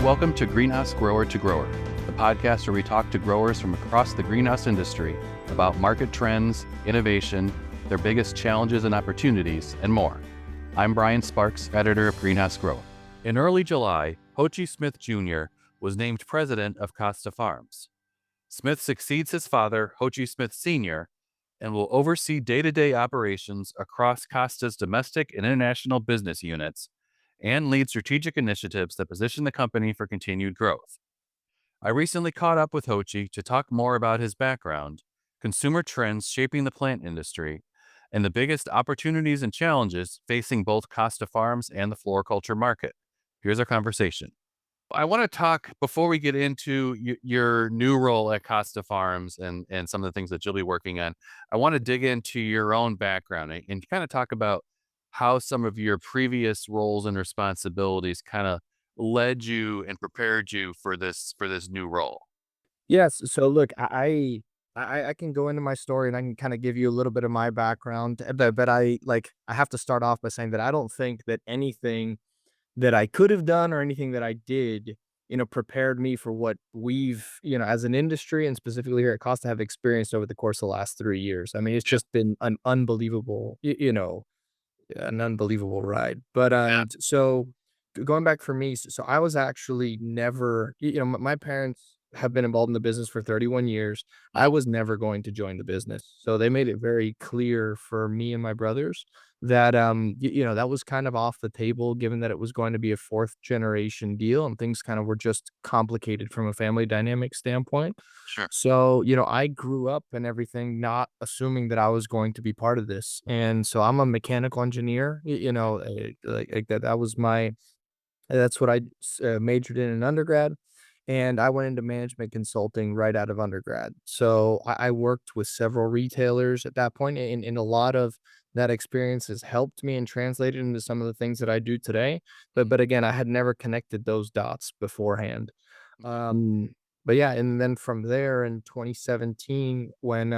Welcome to Greenhouse Grower to Grower, the podcast where we talk to growers from across the greenhouse industry about market trends, innovation, their biggest challenges and opportunities, and more. I'm Brian Sparks, editor of Greenhouse Grower. In early July, Joche Smith Jr. was named president of Costa Farms. Smith succeeds his father, Joche Smith Sr., and will oversee day-to-day operations across Costa's domestic and international business units and lead strategic initiatives that position the company for continued growth. I recently caught up with Joche to talk more about his background, consumer trends shaping the plant industry, and the biggest opportunities and challenges facing both Costa Farms and the floriculture market. Here's our conversation. I want to talk, before we get into your new role at Costa Farms and some of the things that you'll be working on, I want to dig into your own background and kind of talk about how some of your previous roles and responsibilities kind of led you and prepared you for this new role. Yes. So look, I can go into my story and I can kind of give you a little bit of my background, but I have to start off by saying that I don't think that anything that I could have done or anything that I did, prepared me for what we've, as an industry and specifically here at Costa have experienced over the course of the last 3 years. I mean, it's Yeah. just been an unbelievable, an unbelievable ride. But Yeah. so going back for me, so I was actually never, my parents have been involved in the business for 31 years. I was never going to join the business. So they made it very clear for me and my brothers that that was kind of off the table given that it was going to be a fourth generation deal and things kind of were just complicated from a family dynamic standpoint. Sure. So, I grew up and everything not assuming that I was going to be part of this. And so I'm a mechanical engineer, like that was that's what I majored in undergrad. And I went into management consulting right out of undergrad. So I worked with several retailers at that point, and a lot of that experience has helped me and translated into some of the things that I do today. But again, I had never connected those dots beforehand. Okay. Um, but yeah, and then from there in 2017, when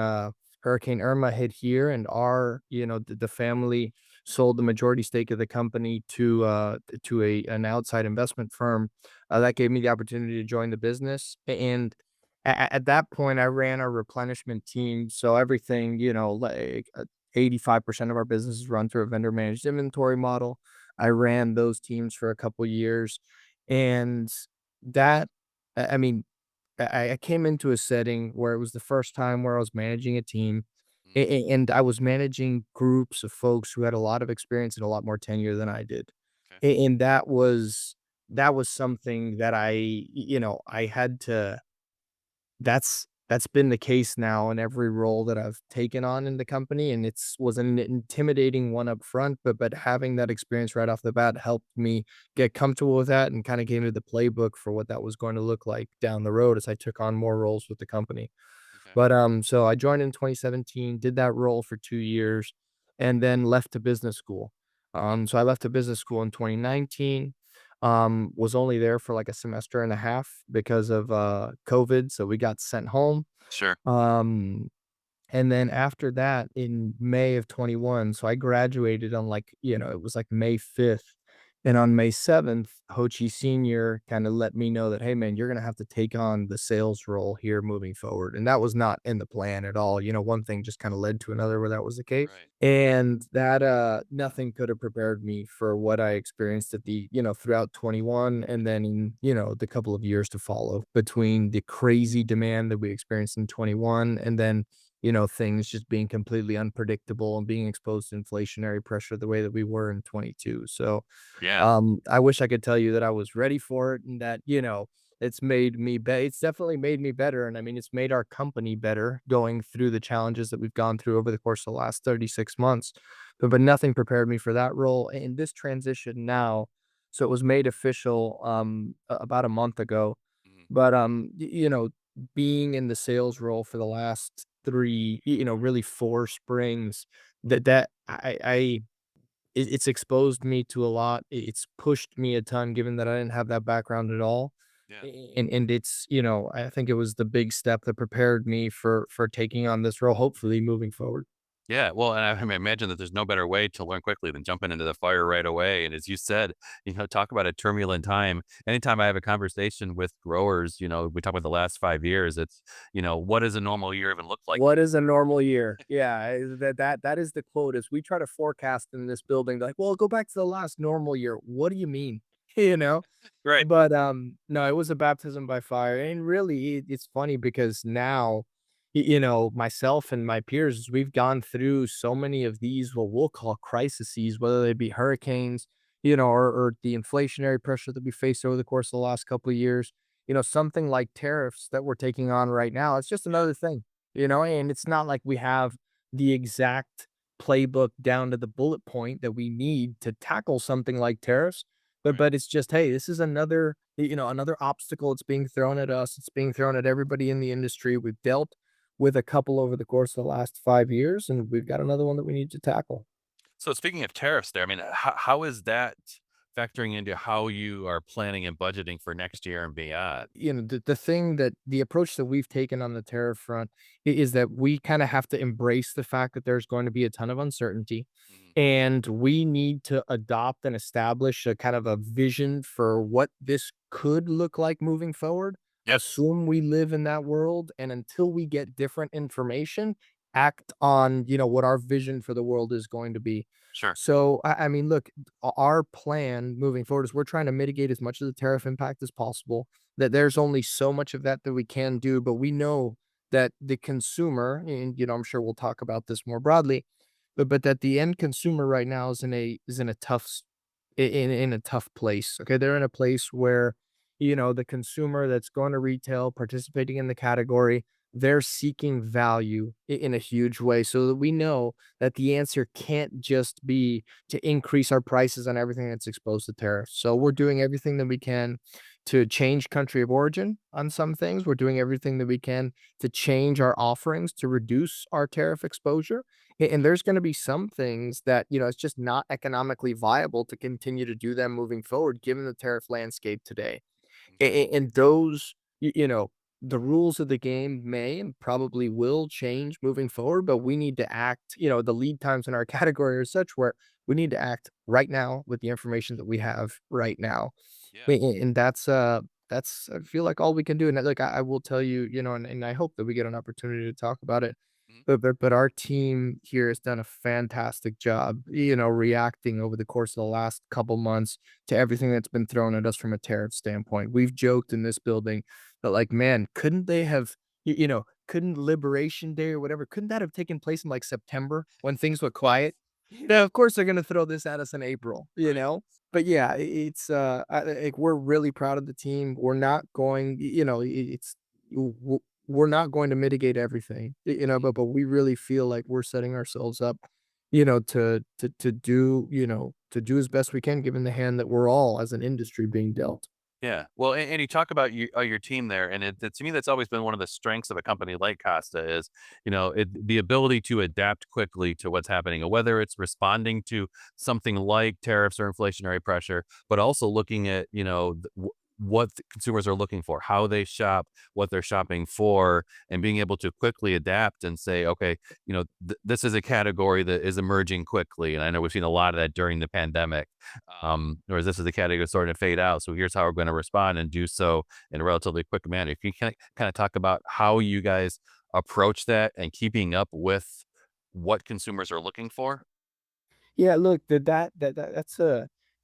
Hurricane Irma hit here, and the family sold the majority stake of the company to an outside investment firm, that gave me the opportunity to join the business. And at that point, I ran a replenishment team, so everything, 85% of our business is run through a vendor managed inventory model. I ran those teams for a couple years, and that I mean, I came into a setting where it was the first time where I was managing a team, and I was managing groups of folks who had a lot of experience and a lot more tenure than I did. Okay. And that was something that I had to that's been the case now in every role that I've taken on in the company, and was an intimidating one up front, but having that experience right off the bat helped me get comfortable with that and kinda gave me the playbook for what that was going to look like down the road as I took on more roles with the company. Okay. But, so I joined in 2017, did that role for 2 years, and then left to business school. So I left to business school in 2019, was only there for like a semester and a half because of, COVID, so we got sent home. Sure. Um, and then after that, in May of 21, so I graduated on it was like May 5th. And on May 7th, Hochi Sr. kind of let me know that, hey, man, you're going to have to take on the sales role here moving forward. And that was not in the plan at all. One thing just kind of led to another where that was the case. Right. And that, nothing could have prepared me for what I experienced throughout 21 and then in, the couple of years to follow between the crazy demand that we experienced in 21 and then things just being completely unpredictable and being exposed to inflationary pressure the way that we were in 22. So, Yeah. I wish I could tell you that I was ready for it and that, it's definitely made me better. And I mean, it's made our company better going through the challenges that we've gone through over the course of the last 36 months. But nothing prepared me for that role in this transition now. So it was made official about a month ago. Mhm. But being in the sales role for the last three, really 4 springs, that it's exposed me to a lot. It's pushed me a ton given that I didn't have that background at all. Yeah. And it's, I think it was the big step that prepared me for taking on this role, hopefully moving forward. Yeah, well, and imagine that there's no better way to learn quickly than jumping into the fire right away. And as you said, talk about a turbulent time. Anytime I have a conversation with growers, we talk about the last 5 years. It's, what does a normal year even look like? What is a normal year? Yeah, that is the quote as we try to forecast in this building, like, "Well, go back to the last normal year." What do you mean? You know? Right. But, no, it was a baptism by fire, and really, it's funny because now, myself and my peers, we've gone through so many of these, what we'll call crises, whether they be hurricanes, or the inflationary pressure that we faced over the course of the last couple of years. Something like tariffs that we're taking on right now, it's just Yeah. another thing, and it's not like we have the exact playbook down to the bullet point that we need to tackle something like tariffs. But Right. but it's just, hey, this is another obstacle that's being thrown at us. It's being thrown at everybody in the industry. We've dealt with a couple over the course of the last 5 years, and we've got another one that we need to tackle. So speaking of tariffs there, I mean, how is that factoring into how you are planning and budgeting for next year and beyond? The approach that we've taken on the tariff front is that we kind of have to embrace the fact that there's going to be a ton of uncertainty, Mhm. and we need to adopt and establish a kind of a vision for what this could look like moving forward. Yep. Assume we live in that world, and until we get different information, act on what our vision for the world is going to be. Sure. So, I mean, look, our plan moving forward is we're trying to mitigate as much of the tariff impact as possible. That there's only so much of that we can do, but we know that the consumer, and I'm sure we'll talk about this more broadly, but that the end consumer right now is in a in a tough place. Okay, they're in a place where the consumer that's going to retail, participating in the category, they're seeking value in a huge way. So that we know that the answer can't just be to increase our prices on everything that's exposed to tariffs. So we're doing everything that we can to change country of origin on some things. We're doing everything that we can to change our offerings to reduce our tariff exposure. And there's going to be some things that, it's just not economically viable to continue to do them moving forward, given the tariff landscape today. Okay. And those, the rules of the game may and probably will change moving forward, but we need to act, the lead times in our category are such where we need to act right now with the information that we have right now. Yeah. And that's I feel like all we can do. And like I will tell you, and I hope that we get an opportunity to talk about it. Mhm. But our team here has done a fantastic job, reacting over the course of the last couple months to everything that's been thrown at us from a tariff standpoint. We've joked in this building that, like, man, couldn't they have, couldn't Liberation Day or whatever, couldn't that have taken place in like September when things were quiet? Of course they're gonna throw this at us in April, Right. But yeah, it's like we're really proud of the team. We're not going, it's we're not going to mitigate everything, Mhm. but we really feel like we're setting ourselves up, to do as best we can given the hand that we're all as an industry being dealt. Yeah. Well, and you talk about your team there, and to me, that's always been one of the strengths of a company like Costa is, the ability to adapt quickly to what's happening, whether it's responding to something like tariffs or inflationary pressure, but also looking at, what the consumers are looking for, how they shop, what they're shopping for, and being able to quickly adapt and say, okay, this is a category that is emerging quickly. And I know we've seen a lot of that during the pandemic. Whereas this is the category that's starting to fade out. So here's how we're going to respond and do so in a relatively quick manner. Can you kind of talk about how you guys approach that and keeping up with what consumers are looking for? Yeah, look, that's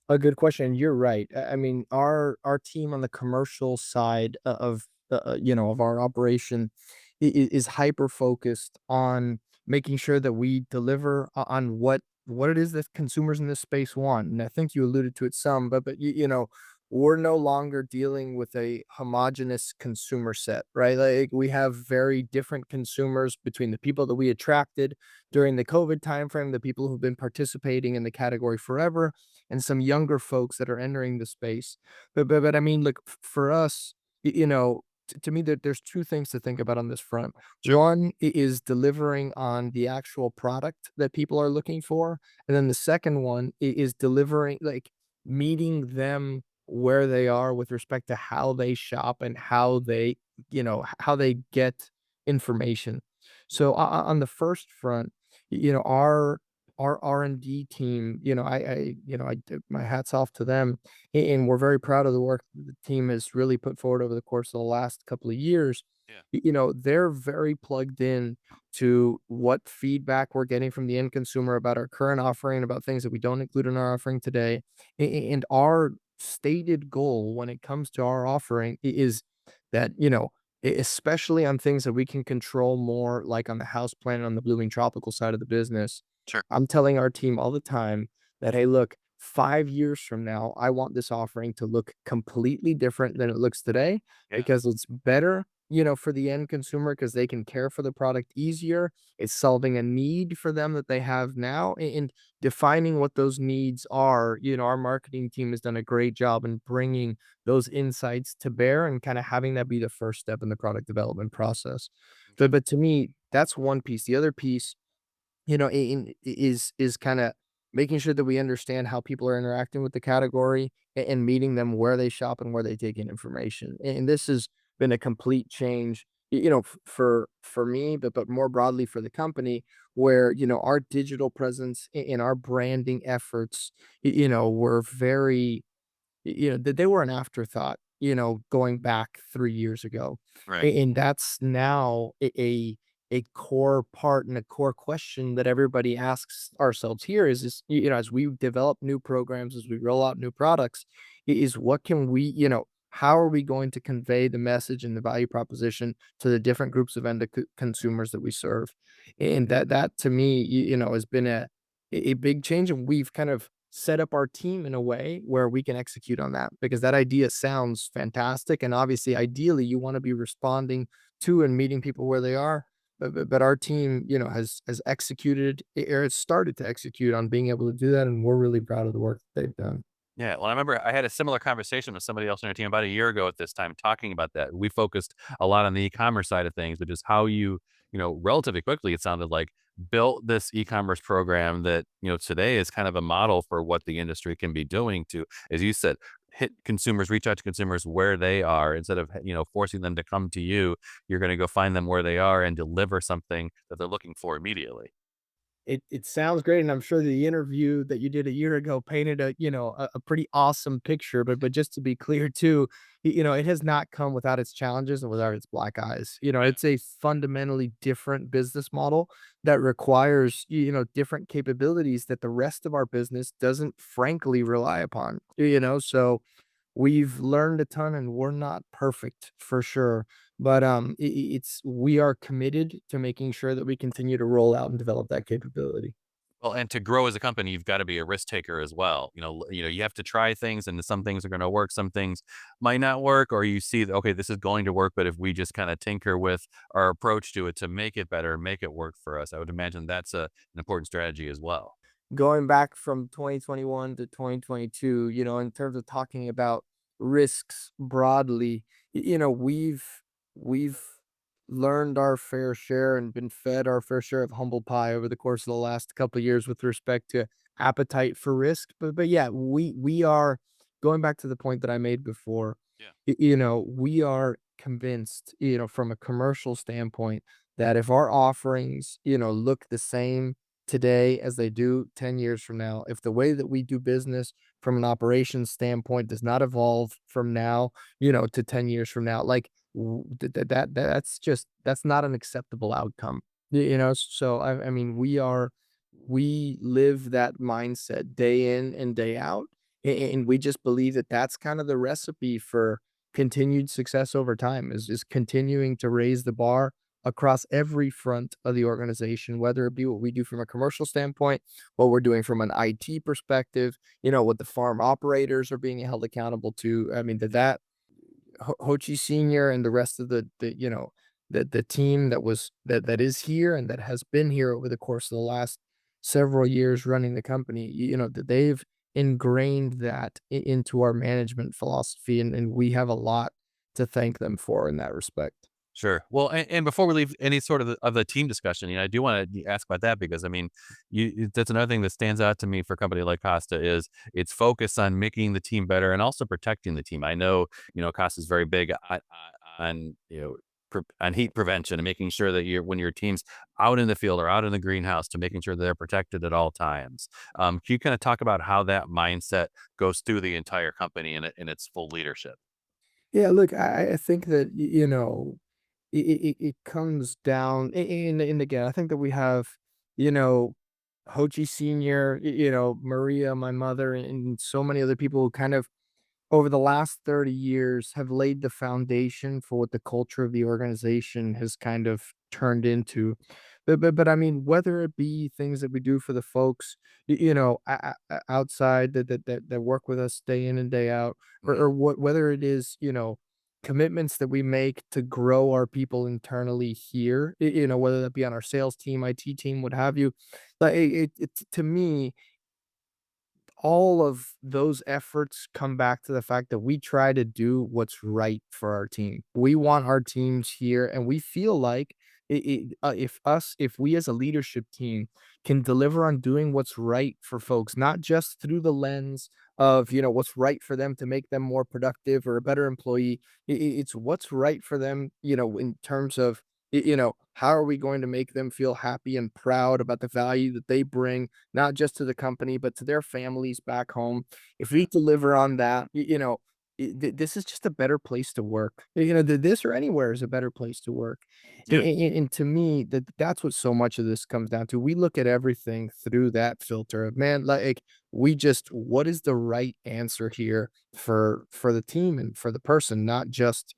a good question. You're right. I mean, our team on the commercial side of our operation is hyper focused on making sure that we deliver on what it is that consumers in this space want. And I think you alluded to it some, but we're no longer dealing with a homogenous consumer set, right? Like we have very different consumers between the people that we attracted during the COVID timeframe, the people who've been participating in the category forever, and some younger folks that are entering the space. But I mean, look, for us, to me, there's two things to think about on this front. Sure. One is delivering on the actual product that people are looking for, and then the second one is delivering, like, meeting them where they are with respect to how they shop and how they get information. So on the first front, Our R&D team, I my hats off to them, and we're very proud of the work that the team has really put forward over the course of the last couple of years. Yeah. They're very plugged in to what feedback we're getting from the end consumer about our current offering, about things that we don't include in our offering today. And our stated goal when it comes to our offering is that, especially on things that we can control more, like on the house plant, on the blooming tropical side of the business. Sure. I'm telling our team all the time that, hey, look, 5 years from now, I want this offering to look completely different than it looks today Yeah. because it's better, for the end consumer because they can care for the product easier. It's solving a need for them that they have now and defining what those needs are. Our marketing team has done a great job in bringing those insights to bear and kind of having that be the first step in the product development process. Okay. But to me, that's one piece. The other piece, is kind of making sure that we understand how people are interacting with the category and meeting them where they shop and where they take in information. And this has been a complete change, for me, but more broadly for the company, where our digital presence and our branding efforts, were very that they were an afterthought, going back 3 years ago. Right. And that's now a core part and a core question that everybody asks ourselves here is, as we develop new programs, as we roll out new products, is what can we, how are we going to convey the message and the value proposition to the different groups of consumers that we serve? And that to me, has been a big change, and we've kind of set up our team in a way where we can execute on that because that idea sounds fantastic. And obviously, ideally, you want to be responding to and meeting people where they are. But our team, has executed or has started to execute on being able to do that, and we're really proud of the work that they've done. Yeah, well, I remember I had a similar conversation with somebody else on our team about a year ago at this time talking about that. We focused a lot on the e-commerce side of things, which is how relatively quickly, it sounded like, built this e-commerce program that, today is kind of a model for what the industry can be doing to, as you said, hit consumers, reach out to consumers where they are instead of, forcing them to come to you. You're going to go find them where they are and deliver something that they're looking for immediately. It sounds great, and I'm sure the interview that you did a year ago painted a pretty awesome picture, but just to be clear too, it has not come without its challenges and without its black eyes. Yeah. It's a fundamentally different business model that requires, different capabilities that the rest of our business doesn't frankly rely upon. So we've learned a ton and we're not perfect for sure, but it's we are committed to making sure that we continue to roll out and develop that capability. Well, and to grow as a company, you've got to be a risk taker as well. You have to try things, and some things are going to work, some things might not work, or you see that, okay, this is going to work, but if we just kind of tinker with our approach to it to make it better, make it work for us, I would imagine that's an important strategy as well. Going back from 2021 to 2022, in terms of talking about risks broadly, we've learned our fair share and been fed our fair share of humble pie over the course of the last couple of years with respect to appetite for risk. But yeah, we are going back to the point that I made before. Yeah. We are convinced, from a commercial standpoint, that if our offerings, look the same today as they do 10 years from now, if the way that we do business from an operations standpoint does not evolve from now, to 10 years from now, like that's not an acceptable outcome. So I mean, we live that mindset day in and day out, and we just believe that that's kind of the recipe for continued success over time is continuing to raise the bar across every front of the organization, whether it be what we do from a commercial standpoint, what we're doing from an IT perspective, what the farm operators are being held accountable to. I mean, that Hochi Sr. and the rest of the team that is here and that has been here over the course of the last several years running the company, that they've ingrained that into our management philosophy, and we have a lot to thank them for in that respect. Sure. Well, and before we leave any sort of the team discussion, I do want to ask about that because I mean, that's another thing that stands out to me for a company like Costa is its focus on making the team better and also protecting the team. I know, Costa is very big on on heat prevention and making sure that when your team's out in the field or out in the greenhouse to making sure they're protected at all times. Can you kind of talk about how that mindset goes through the entire company in its full leadership? Yeah, look, I think that it comes down and again, I think that we have, you know, Joche Sr, Maria, my mother, and so many other people who kind of over the last 30 years have laid the foundation for what the culture of the organization has kind of turned into. But I mean, whether it be things that we do for the folks, outside that work with us day in and day out, Mhm. or what whether it is, commitments that we make to grow our people internally here, whether that be on our sales team, IT team, what have you. Like to me, all of those efforts come back to the fact that we try to do what's right for our team. We want our teams here, and we feel like if we as a leadership team can deliver on doing what's right for folks, not just through the lens of what's right for them to make them more productive or a better employee. It's what's right for them, in terms of how are we going to make them feel happy and proud about the value that they bring not just to the company, but to their families back home. If we deliver on that, this is just a better place to work. This or anywhere is a better place to work. Yeah. And to me, that's what so much of this comes down to. We look at everything through that filter of man, like we just what is the right answer here for the team and for the person, not just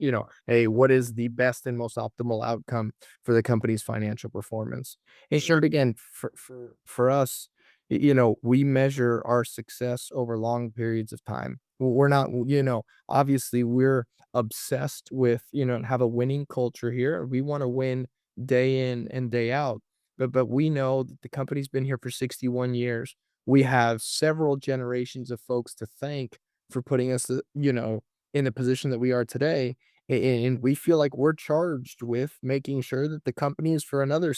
hey, what is the best and most optimal outcome for the company's financial performance. And sure, again, for us, we measure our success over long periods of time. We're not, obviously we're obsessed with, and have a winning culture here. We want to win day in and day out. But we know that the company's been here for 61 years. We have several generations of folks to thank for putting us, in the position that we are today. And we feel like we're charged with making sure that the company is for another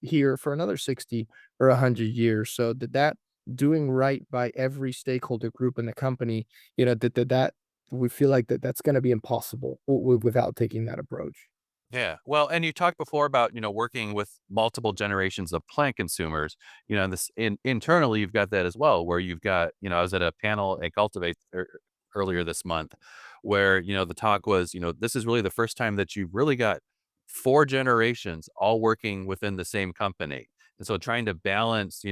here for another 60 or 100 years. So that doing right by every stakeholder group in the company, that we feel like that's going to be impossible without taking that approach. Yeah. Well, and you talked before about, working with multiple generations of plant consumers, and internally you've got that as well, where you've got, I was at a panel at Cultivate earlier this month where, the talk was, this is really the first time that you've really got four generations all working within the same company. And so trying to balance,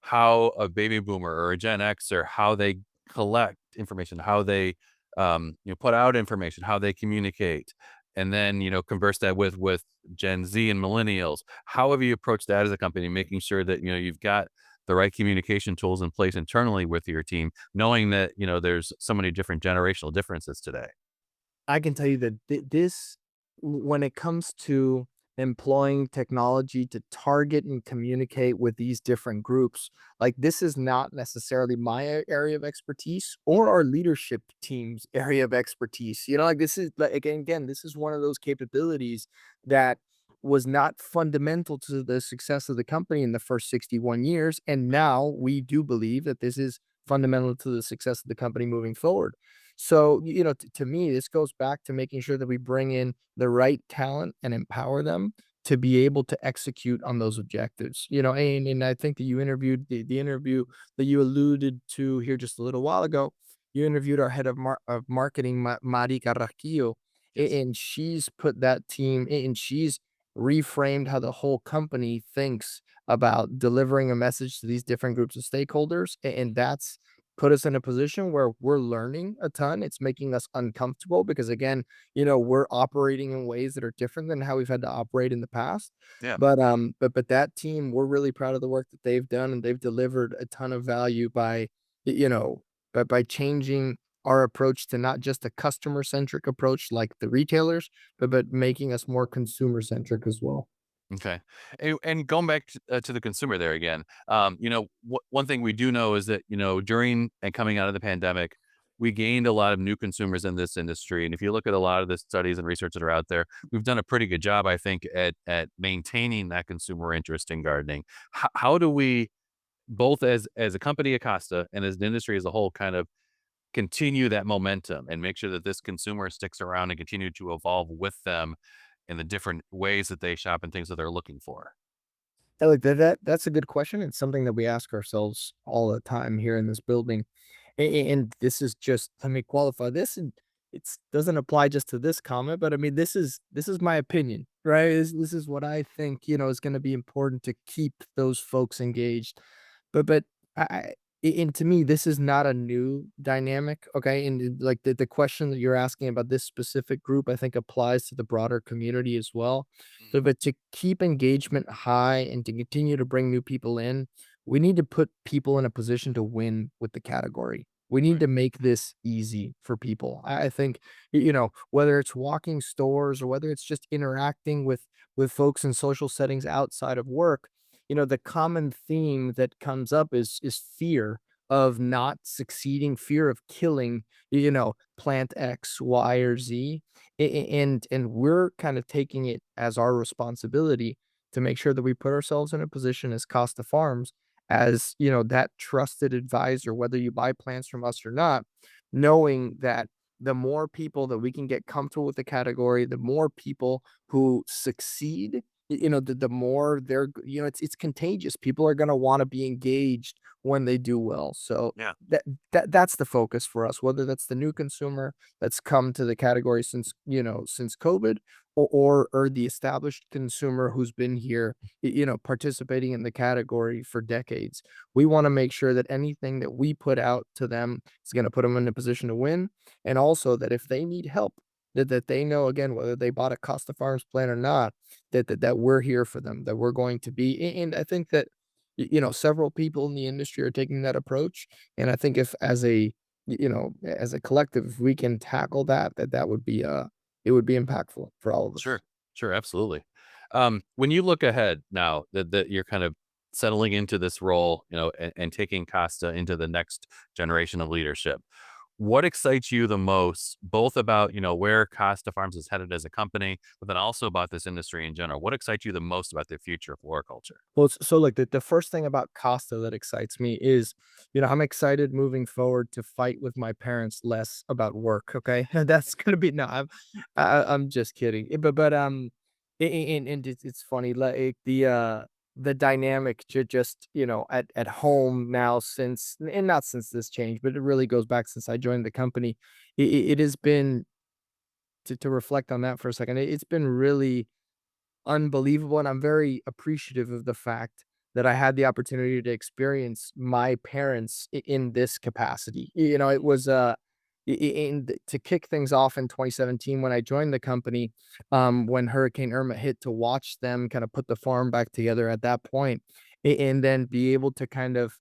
how a baby boomer or a Gen Xer, how they collect information, how they, put out information, how they communicate, and then, converse that with Gen Z and millennials. How have you approached that as a company, making sure that, you've got the right communication tools in place internally with your team, knowing that, there's so many different generational differences today? I can tell you that when it comes to employing technology to target and communicate with these different groups, like this is not necessarily my area of expertise or our leadership team's area of expertise. Like this is like again, this is one of those capabilities that was not fundamental to the success of the company in the first 61 years. And now we do believe that this is fundamental to the success of the company moving forward. So, to me, this goes back to making sure that we bring in the right talent and empower them to be able to execute on those objectives. And I think that you interviewed the interview that you alluded to here just a little while ago. You interviewed our head of marketing, Mari Carrasquillo, Yes. and she's put that team, and she's reframed how the whole company thinks about delivering a message to these different groups of stakeholders. And that's put us in a position where we're learning a ton. It's making us uncomfortable because again, we're operating in ways that are different than how we've had to operate in the past. Yeah. But that team, we're really proud of the work that they've done and they've delivered a ton of value by, you know, by changing our approach to not just a customer centric approach like the retailers, but making us more consumer centric as well. Okay. And going back to the consumer there again, one thing we do know is that, during and coming out of the pandemic, we gained a lot of new consumers in this industry. And if you look at a lot of the studies and research that are out there, we've done a pretty good job, I think, at maintaining that consumer interest in gardening. How do we, both as a company, Acosta, and as an industry as a whole, kind of continue that momentum and make sure that this consumer sticks around and continue to evolve with them, and the different ways that they shop and things that they're looking for? Like that's a good question. It's something that we ask ourselves all the time here in this building. And this is just, let me qualify this, and it's doesn't apply just to this comment, but I mean this is my opinion, right? This is what I think, is going to be important to keep those folks engaged. But and to me, this is not a new dynamic, okay? And like the question that you're asking about this specific group, I think applies to the broader community as well. Mhm. But to keep engagement high and to continue to bring new people in, we need to put people in a position to win with the category. We need Right. to make this easy for people. I think, whether it's walking stores or whether it's just interacting with folks in social settings outside of work, the common theme that comes up is fear of not succeeding, fear of killing, plant X, Y, or Z. And we're kind of taking it as our responsibility to make sure that we put ourselves in a position as Costa Farms, as that trusted advisor, whether you buy plants from us or not, knowing that the more people that we can get comfortable with the category, the more people who succeed, the more it's contagious. People are going to want to be engaged when they do well. So Yeah. that's the focus for us, whether that's the new consumer that's come to the category since, since COVID, or the established consumer who's been here, participating in the category for decades. We want to make sure that anything that we put out to them is going to put them in a position to win. And also that if they need help, that they know, again, whether they bought a Costa Farms plant or not, that we're here for them, that we're going to be. And I think that several people in the industry are taking that approach. And I think if as a collective, if we can tackle that would be it would be impactful for all of us. Sure. Sure. Absolutely. When you look ahead now that you're kind of settling into this role, and taking Costa into the next generation of leadership, what excites you the most, both about, where Costa Farms is headed as a company, but then also about this industry in general? What excites you the most about the future of floriculture? Well, so like the first thing about Costa that excites me is, I'm excited moving forward to fight with my parents less about work. Okay, that's gonna be, no, I'm just kidding. But and it's funny, like the dynamic just at home now, since, and not since this change, but it really goes back since I joined the company. It has been, to reflect on that for a second. It's been really unbelievable, and I'm very appreciative of the fact that I had the opportunity to experience my parents in this capacity. It was to kick things off in 2017 when I joined the company, when Hurricane Irma hit, to watch them kind of put the farm back together at that point, and then be able to kind of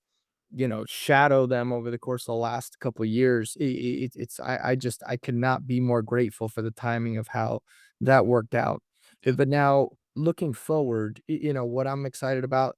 shadow them over the course of the last couple of years. It's I just I could not be more grateful for the timing of how that worked out. Yeah. But now looking forward, what I'm excited about,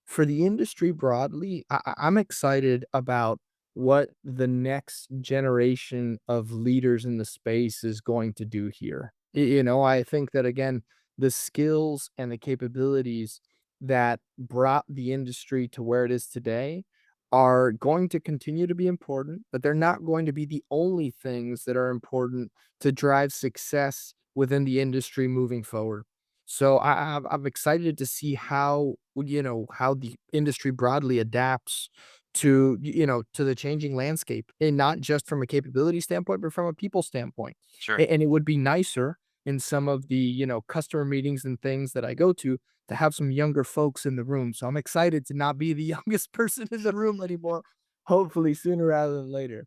for the industry broadly, I'm excited about what the next generation of leaders in the space is going to do here. I think that, again, the skills and the capabilities that brought the industry to where it is today are going to continue to be important, but they're not going to be the only things that are important to drive success within the industry moving forward. So I'm excited to see how the industry broadly adapts to the changing landscape, and not just from a capability standpoint, but from a people standpoint. Sure. And it would be nicer in some of the customer meetings and things that I go to have some younger folks in the room. So I'm excited to not be the youngest person in the room anymore. Hopefully sooner rather than later.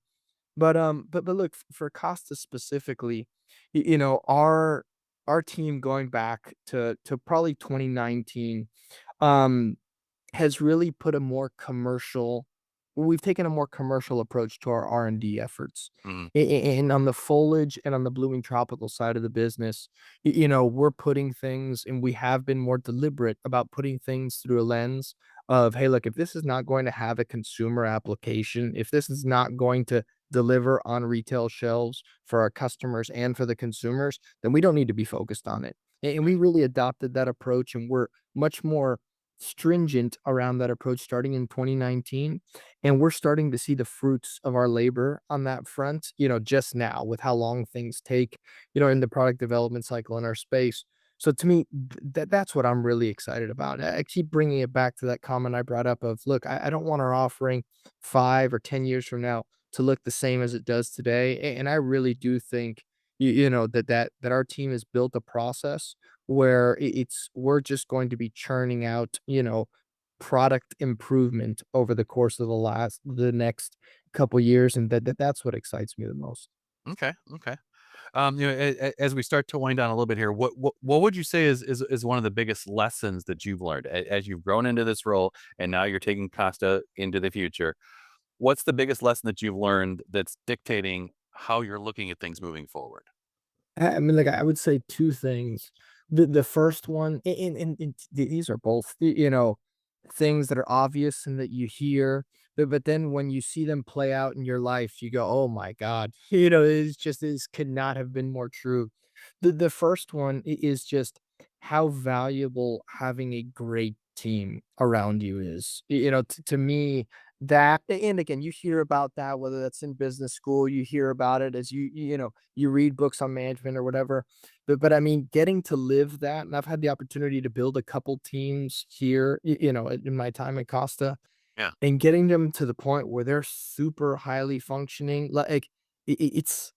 But look, for Costa specifically, our team, going back to probably 2019, um, has really put a more commercial we've taken a more commercial approach to our R&D efforts. Mhm. And on the foliage and on the blooming tropical side of the business, we're putting things, and we have been more deliberate about putting things through a lens of, hey, look, if this is not going to have a consumer application, if this is not going to deliver on retail shelves for our customers and for the consumers, then we don't need to be focused on it. And we Right. really adopted that approach, and we're much more stringent around that approach starting in 2019, and we're starting to see the fruits of our labor on that front, just now with how long things take, in the product development cycle in our space. So to me, that's what I'm really excited about. I keep bringing it back to that comment I brought up of, look, I don't want our offering 5 or 10 years from now to look the same as it does today. And I really do think, that our team has built a process where we're just going to be churning out, product improvement over the course of the next couple years, and that's what excites me the most. Okay, okay. As we start to wind down a little bit here, what would you say is one of the biggest lessons that you've learned as you've grown into this role and now you're taking Costa into the future? What's the biggest lesson that you've learned that's dictating how you're looking at things moving forward? I mean, like, I would say 2 things. The first one, and these are both, things that are obvious and that you hear, but then when you see them play out in your life, you go, "Oh my god." This could not have been more true. The first one is just how valuable having a great team around you is. To me, that, and again, you hear about that, whether that's in business school, you hear about it as you read books on management or whatever. But I mean, getting to live that, and I've had the opportunity to build a couple teams here, in my time at Costa, Yeah. and getting them to the point where they're super highly functioning, like, it's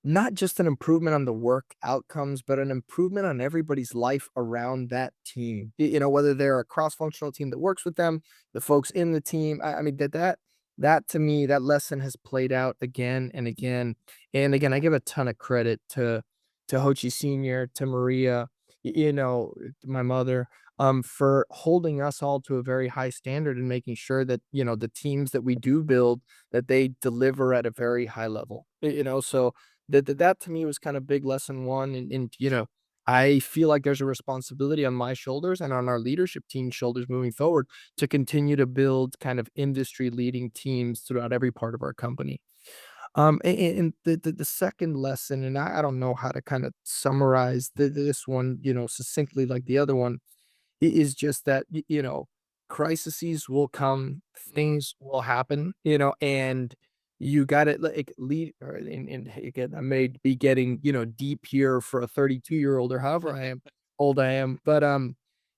not just an improvement on the work outcomes, but an improvement on everybody's life around that team. Whether they're a cross-functional team that works with them, the folks in the team. I mean, that to me, that lesson has played out again and again. And again, I give a ton of credit to Joche Sr, to Maria, my mother, for holding us all to a very high standard and making sure that, the teams that we do build, that they deliver at a very high level. So that to me was kind of big lesson one. And I feel like there's a responsibility on my shoulders and on our leadership team's shoulders moving forward to continue to build kind of industry leading teams throughout every part of our company. And the second lesson, and I don't know how to kind of summarize this one, succinctly like the other one, is just that, crises will come, things will happen, and you got to like lead. And again, I may be getting, deep here for a 32-year-old or however old I am, but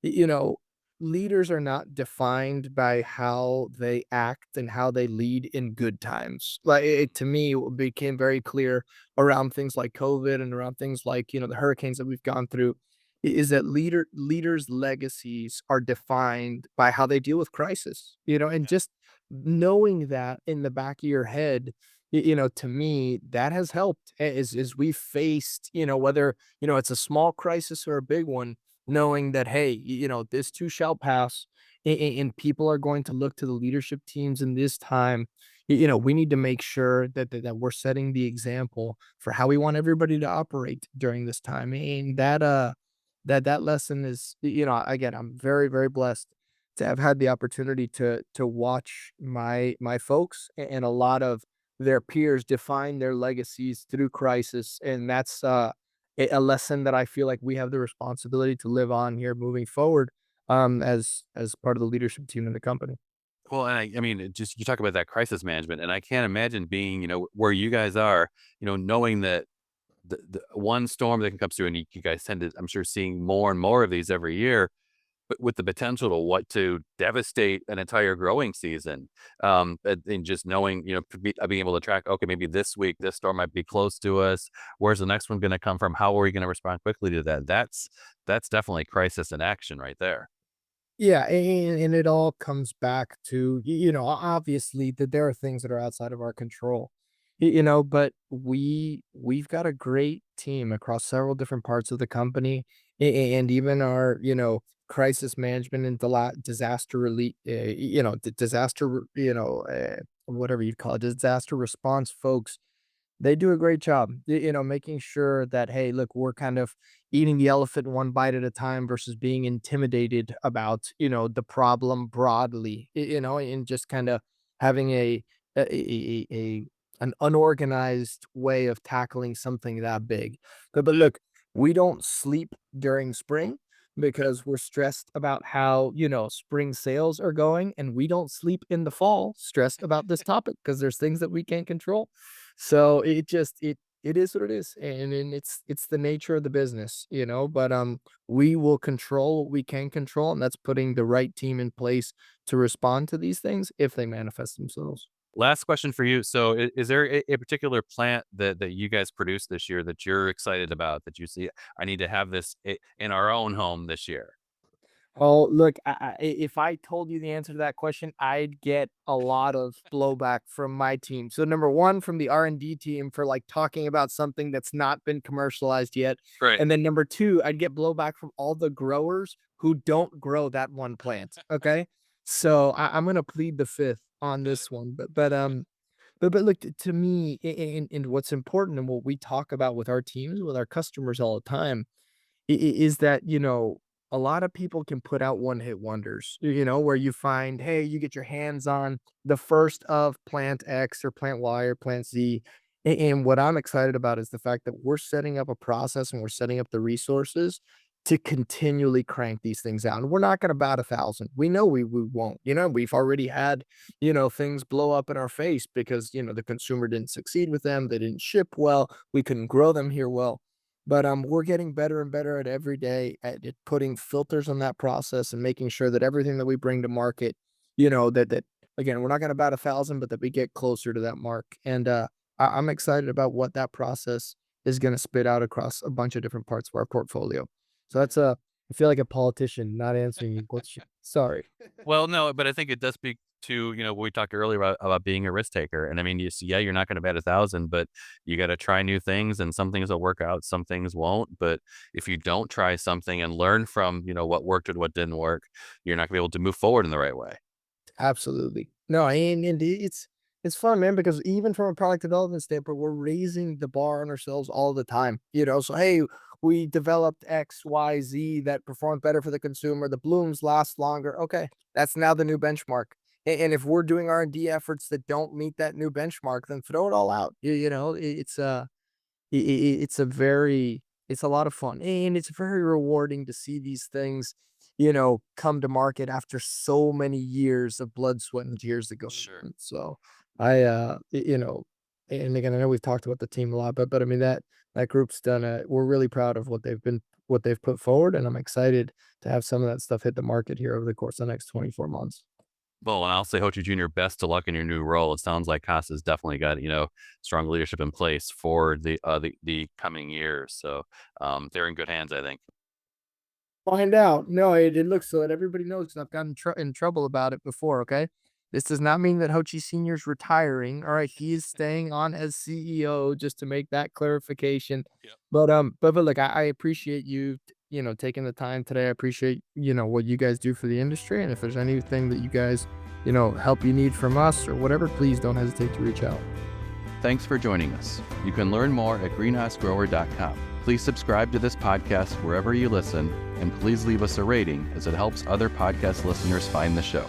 you know, leaders are not defined by how they act and how they lead in good times. Like to me, it became very clear around things like COVID and around things like, the hurricanes that we've gone through, is that leaders' legacies are defined by how they deal with crisis, and Yeah. just knowing that in the back of your head, to me, that has helped as we faced, whether, it's a small crisis or a big one, knowing that, hey, this too shall pass, and people are going to look to the leadership teams in this time. We need to make sure that we're setting the example for how we want everybody to operate during this time. And that lesson is, again, I'm very, very blessed to have had the opportunity to watch my folks and a lot of their peers define their legacies through crisis, and that's a lesson that I feel like we have the responsibility to live on here moving forward, as part of the leadership team in the company. Well, and I mean, you talk about that crisis management, and I can't imagine being, where you guys are, knowing that the one storm that can come through, and you guys tend to, I'm sure, seeing more and more of these every year, but with the potential to devastate an entire growing season. And just knowing, being able to track, okay, maybe this week this storm might be close to us. Where's the next one going to come from? How are we going to respond quickly to that? That's definitely crisis in action right there. Yeah, and it all comes back to, obviously that there are things that are outside of our control, but we've got a great team across several different parts of the company, and even our, crisis management and disaster relief, disaster, whatever you call it, disaster response folks. They do a great job, making sure that, hey, look, we're kind of eating the elephant one bite at a time versus being intimidated about, the problem broadly, and just kind of having an unorganized way of tackling something that big. But look, we don't sleep during spring. because we're stressed about how, spring sales are going, and we don't sleep in the fall stressed about this topic because there's things that we can't control. So it is what it is, and it's the nature of the business, but we will control what we can control, and that's putting the right team in place to respond to these things if they manifest themselves. Last question for you. So, is there a particular plant that you guys produced this year that you're excited about, that you see, I need to have this in our own home this year? Oh, look, if I told you the answer to that question, I'd get a lot of blowback from my team. So number one, from the R&D team for like talking about something that's not been commercialized yet. Right. And then number two, I'd get blowback from all the growers who don't grow that one plant. Okay. So I'm gonna plead the fifth on this one. But look, to me, and what's important and what we talk about with our teams, with our customers all the time, is that, a lot of people can put out one-hit wonders, where you find, hey, you get your hands on the first of plant X or plant Y or plant Z. And what I'm excited about is the fact that we're setting up a process and we're setting up the resources to continually crank these things out. And we're not going to bat 1,000. We know we won't. We've already had, things blow up in our face because, the consumer didn't succeed with them. They didn't ship well. We couldn't grow them here well. But we're getting better and better at every day at putting filters on that process and making sure that everything that we bring to market, that again, we're not going to bat 1,000, but that we get closer to that mark. And I'm excited about what that process is going to spit out across a bunch of different parts of our portfolio. So I feel like a politician not answering your question. Sorry. Well, no, but I think it does speak to, what we talked earlier about being a risk taker. And I mean, yeah, you're not going to bet 1,000, but you got to try new things, and some things will work out, some things won't. But if you don't try something and learn from, what worked and what didn't work, you're not gonna be able to move forward in the right way. Absolutely. No, and it's fun, man, because even from a product development standpoint, we're raising the bar on ourselves all the time. So hey, we developed X, Y, Z that performed better for the consumer. The blooms last longer. Okay, that's now the new benchmark. And if we're doing R&D efforts that don't meet that new benchmark, then throw it all out. It's a very it's a lot of fun, and it's very rewarding to see these things, come to market after so many years of blood, sweat, and tears that go Sure. into it. So and again, I know we've talked about the team a lot, but I mean that group's done we're really proud of what they've put forward, and I'm excited to have some of that stuff hit the market here over the course of the next 24 months. Well, and I'll say, Joche Jr., best of luck in your new role. It sounds like Costa's definitely got, strong leadership in place for the coming years. So they're in good hands, I think. Find out. No, it looks so that everybody knows, 'cause I've gotten in trouble about it before, okay? This does not mean that Hochi Sr. is retiring. All right, he is staying on as CEO, just to make that clarification. Yep. But look, I appreciate you, taking the time today. I appreciate, what you guys do for the industry. And if there's anything that you guys, help you need from us or whatever, please don't hesitate to reach out. Thanks for joining us. You can learn more at greenhousegrower.com. Please subscribe to this podcast wherever you listen, and please leave us a rating, as it helps other podcast listeners find the show.